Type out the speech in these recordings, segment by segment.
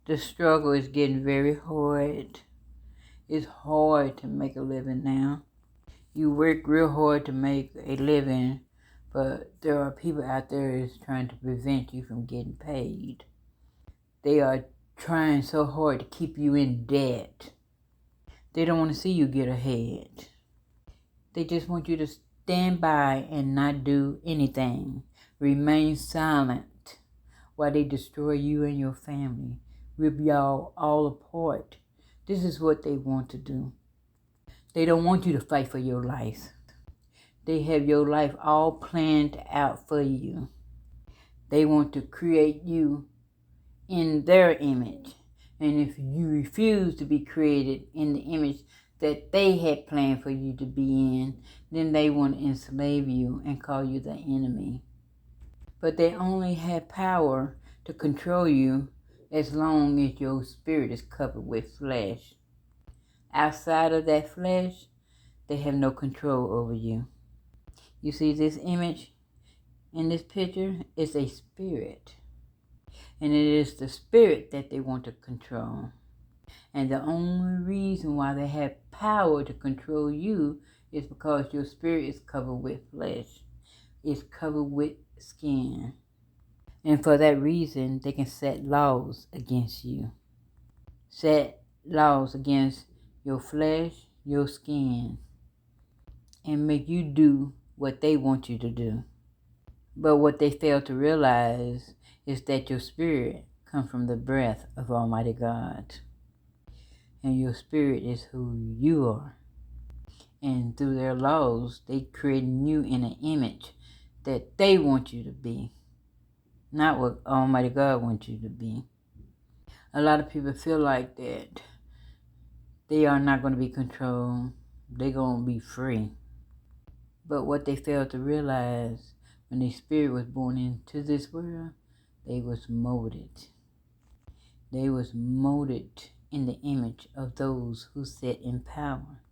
The struggle is getting very hard. It's hard to make a living now. You work real hard to make a living, but there are people out there that's trying to prevent you from getting paid. They are trying so hard to keep you in debt. They don't want to see you get ahead. They just want you to stand by and not do anything. Remain silent while they destroy you and your family. Rip y'all all apart. This is what they want to do. They don't want you to fight for your life. They have your life all planned out for you. They want to create you in their image. And if you refuse to be created in the image that they had planned for you to be in, then they want to enslave you and call you the enemy. But they only have power to control you as long as your spirit is covered with flesh. Outside of that flesh, they have no control over you. You see this image in this picture? It's a spirit. And it is the spirit that they want to control. And the only reason why they have power to control you is because your spirit is covered with flesh. It's covered with skin. And for that reason, they can set laws against you. Set laws against your flesh, your skin, and make you do what they want you to do. But what they fail to realize is that your spirit comes from the breath of Almighty God. And your spirit is who you are. And through their laws, they create you in an image that they want you to be. Not what Almighty God wants you to be. A lot of people feel like that they are not going to be controlled. They're going to be free. But what they fail to realize, when their spirit was born into this world, they was molded. They was molded in the image of those who sit in power.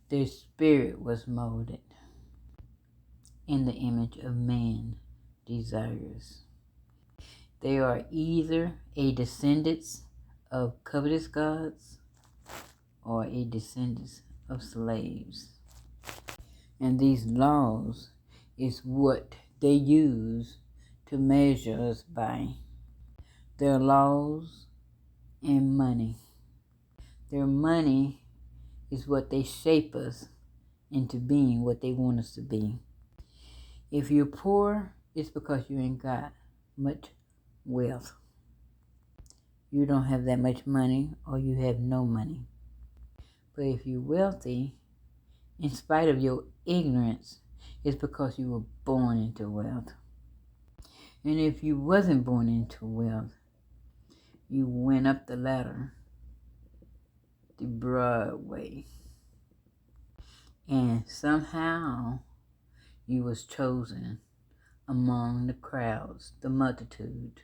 Their spirit was molded in the image of man desires. They are either a descendants of covetous gods or a descendants of slaves. And these laws is what they use to measure us by. Their laws and money. Their money is what they shape us into being what they want us to be. If you're poor, it's because you ain't got much wealth. You don't have that much money, or you have no money. But if you're wealthy, in spite of your ignorance, it's because you were born into wealth. And if you wasn't born into wealth, you went up the ladder the broad way. And somehow you was chosen among the crowds, the multitude,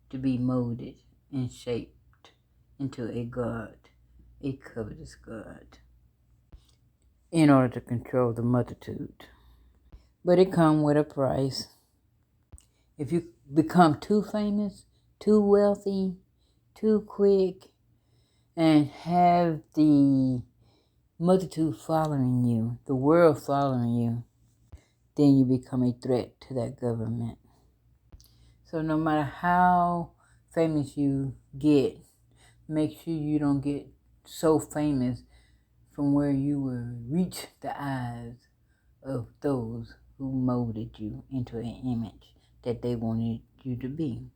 to be molded and shaped into a god, a covetous god, in order to control the multitude. But it comes with a price. If you become too famous, too wealthy, too quick, and have the multitude following you, the world following you, then you become a threat to that government. So no matter how famous you get, make sure you don't get so famous from where you will reach the eyes of those who molded you into an image that they wanted you to be.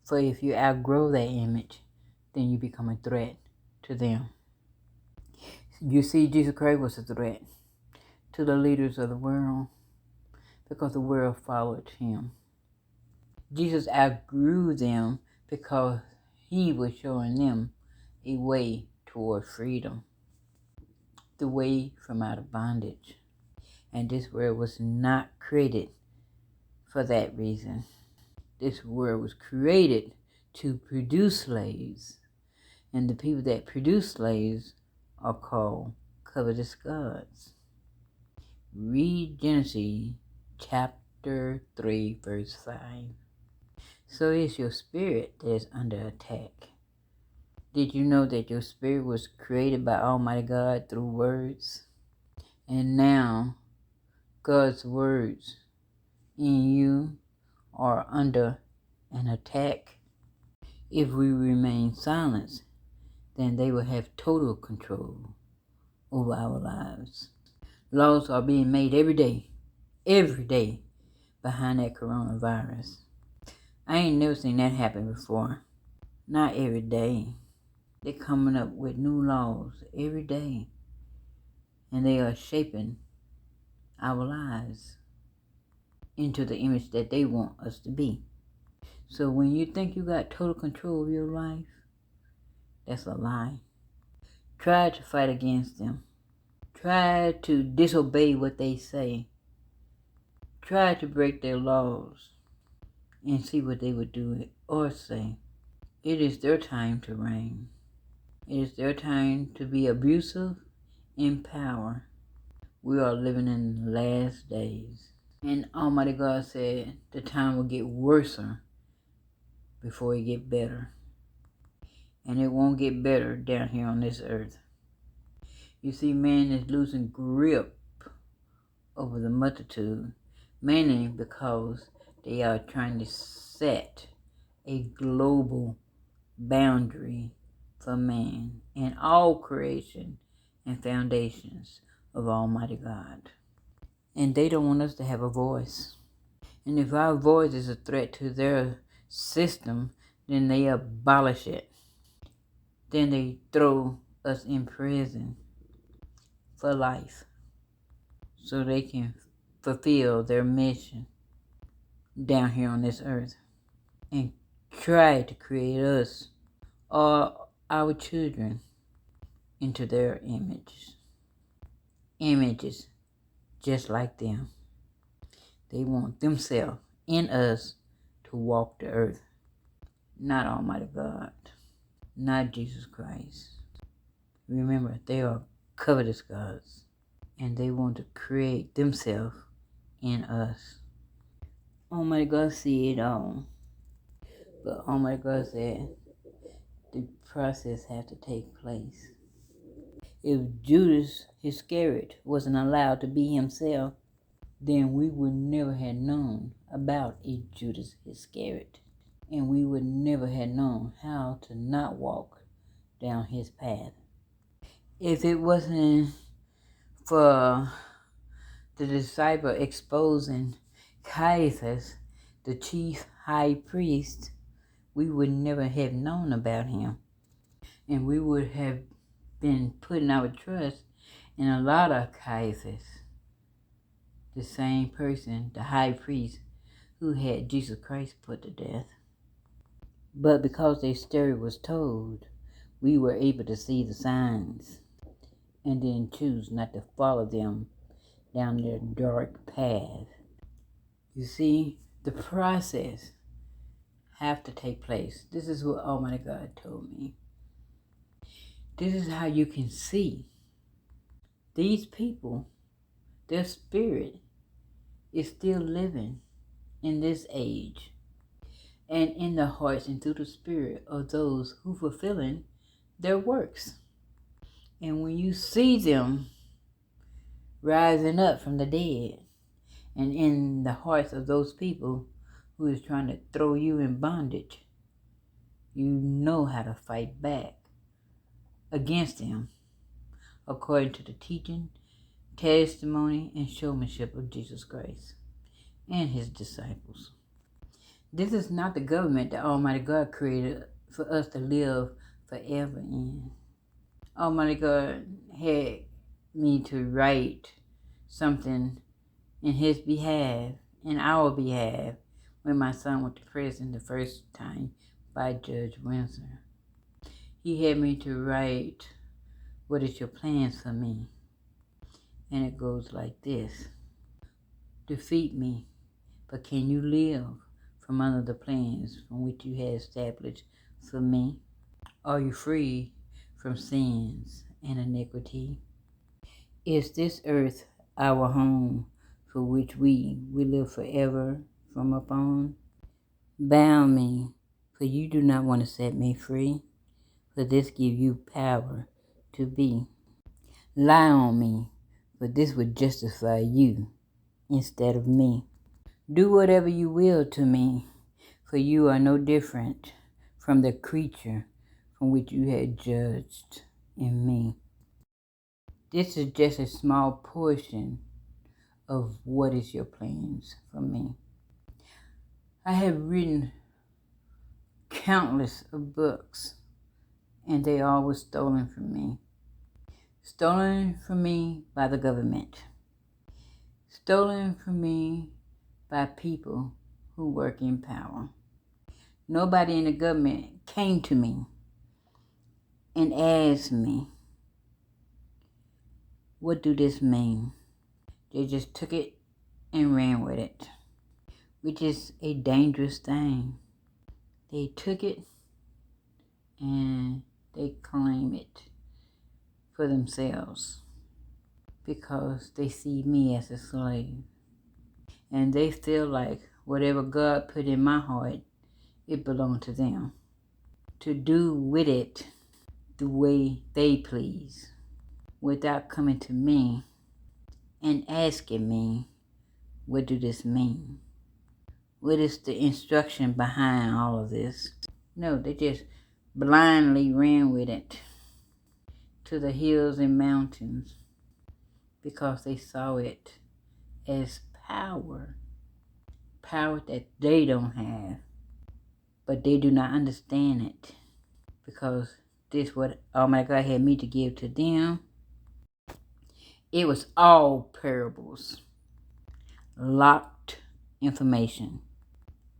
For if you outgrow that image, then you become a threat to them. You see, Jesus Christ was a threat to the leaders of the world because the world followed him. Jesus outgrew them because he was showing them a way toward freedom, the way from out of bondage. And this world was not created for that reason. This world was created to produce slaves. And the people that produce slaves are called covetous gods. Read Genesis chapter 3, verse 5. So it's your spirit that is under attack. Did you know that your spirit was created by Almighty God through words? And now God's words in you are under an attack. If we remain silent, then they will have total control over our lives. Laws are being made every day behind that coronavirus. I ain't never seen that happen before. Not every day. They're coming up with new laws every day. And they are shaping our lives into the image that they want us to be. So when you think you got total control of your life, that's a lie. Try to fight against them. Try to disobey what they say. Try to break their laws and see what they would do or say. It is their time to reign. It is their time to be abusive in power. We are living in the last days. And Almighty God said the time will get worse before it get better. And it won't get better down here on this earth. You see, man is losing grip over the multitude, mainly because they are trying to set a global boundary for man and all creation and foundations of Almighty God. And they don't want us to have a voice. And if our voice is a threat to their system, then they abolish it. Then they throw us in prison for life so they can fulfill their mission down here on this earth and try to create us or our children into their images just like them. They want themselves in us to walk the earth, not Almighty God, not Jesus Christ. Remember, they are covetous gods, and they want to create themselves in us. Almighty God see it all, but Almighty God said the process had to take place. If Judas Iscariot wasn't allowed to be himself, then we would never have known about a Judas Iscariot, and we would never have known how to not walk down his path. If it wasn't for the disciple exposing Caiaphas, the chief high priest, we would never have known about him. And we would have been putting our trust in a lot of Caiaphas, the same person, the high priest, who had Jesus Christ put to death. But because their story was told, we were able to see the signs and then choose not to follow them down their dark path. You see, the process have to take place. This is what Almighty God told me. This is how you can see these people, their spirit is still living in this age and in the hearts and through the spirit of those who fulfilling their works. And when you see them rising up from the dead and in the hearts of those people who is trying to throw you in bondage, you know how to fight back against them according to the teaching, testimony, and showmanship of Jesus Christ and his disciples. This is not the government that Almighty God created for us to live forever in. Almighty God had me to write something in his behalf, in our behalf, when my son went to prison the first time by Judge Windsor. He had me to write, "What is your plans for me?" And it goes like this: defeat me, but can you live from under the plans from which you have established for me? Are you free from sins and iniquity? Is this earth our home for which we live forever from upon? Bound me, for you do not want to set me free, for this give you power to be. Lie on me, for this would justify you instead of me. Do whatever you will to me, for you are no different from the creature from which you had judged in me. This is just a small portion of what is your plans for me. I have written countless of books, and they all were stolen from me. Stolen from me by the government. Stolen from me by people who work in power. Nobody in the government came to me and asked me, what do this mean? They just took it and ran with it, which is a dangerous thing. They took it and they claim it for themselves because they see me as a slave. And they feel like whatever God put in my heart, it belonged to them, to do with it the way they please, without coming to me and asking me, what do this mean? What is the instruction behind all of this? No, they just blindly ran with it to the hills and mountains because they saw it as power that they don't have, but they do not understand it because this what Almighty God had me to give to them. It was all parables, locked information,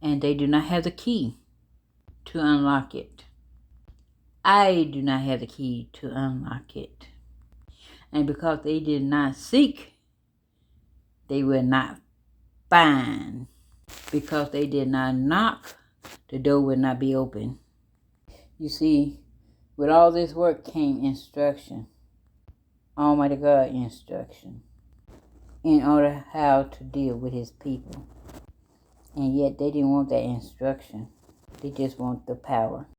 and they do not have the key to unlock it. I do not have the key to unlock it. And because they did not seek, they will not find. Because they did not knock, the door will not be open. You see, with all this work came instruction. Almighty God instruction. In order how to deal with his people. And yet they didn't want that instruction. They just want the power.